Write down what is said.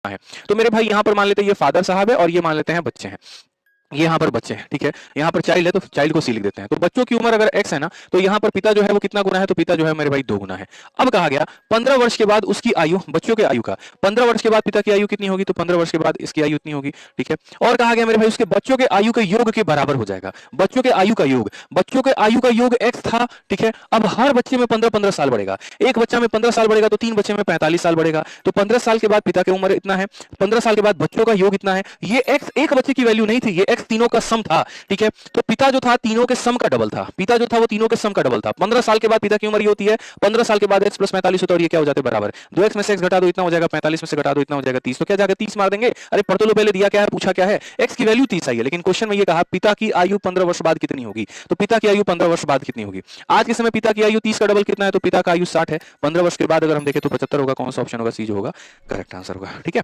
है। तो मेरे भाई यहाँ पर मान लेते हैं ये फादर साहब है और ये मान लेते हैं बच्चे हैं, ये यहाँ पर बच्चे हैं, ठीक है। यहाँ पर चाइल्ड है तो चाइल्ड को सी लिख देते हैं। तो बच्चों की उम्र अगर x है ना, तो यहाँ पर पिता जो है वो कितना गुना है, तो पिता जो है मेरे भाई 2 गुना है। अब कहा गया 15 वर्ष के बाद उसकी आयु, बच्चों के आयु का 15 वर्ष के बाद पिता की आयु कितनी होगी, तो 15 वर्ष के बाद इसकी आयु इतनी होगी, ठीक है। और कहा गया मेरे भाई उसके बच्चों के आयु के योग के बराबर हो जाएगा। बच्चों के आयु का योग, बच्चों के आयु का योग x था, ठीक है। अब हर बच्चे में 15-15 साल बढ़ेगा। एक बच्चा में 15 साल बढ़ेगा तो 3 बच्चे में 45 साल बढ़ेगा। तो 15 साल के बाद पिता की उम्र इतना है, 15 साल के बाद बच्चों का योग इतना है। ये x एक बच्चे की वैल्यू नहीं थी, ये x तीनों का सम था, ठीक है। तो पिता जो था तीनों के सम का डबल था, पिता जो था वो तीनों के सम का डबल था। 15 साल के बाद पिता की उम्र ये होती है, 15 साल के बाद x प्लस 45 होता है और ये क्या हो जाते हैं बराबर। 2x में से x घटा दो इतना हो जाएगा, 45 में से घटा दो इतना हो जाएगा 30। तो क्या जाएगा 30 मार देंगे। अरे पढ़ तो लो पहले, दिया क्या है, पूछा क्या है, x की वैल्यू 30 आई है, लेकिन क्वेश्चन में ये कहा पिता की आयु 15 वर्ष बाद कितनी होगी। तो पिता की आयु 15 वर्ष बाद कितनी होगी। आज के समय पिता की आयु 30 का डबल कितना है, तो पिता का आयु 60 है। 15 वर्ष के बाद अगर हम देखें तो 75 होगा। कौन सा ऑप्शन होगा, सी जो होगा करेक्ट आंसर होगा, ठीक है।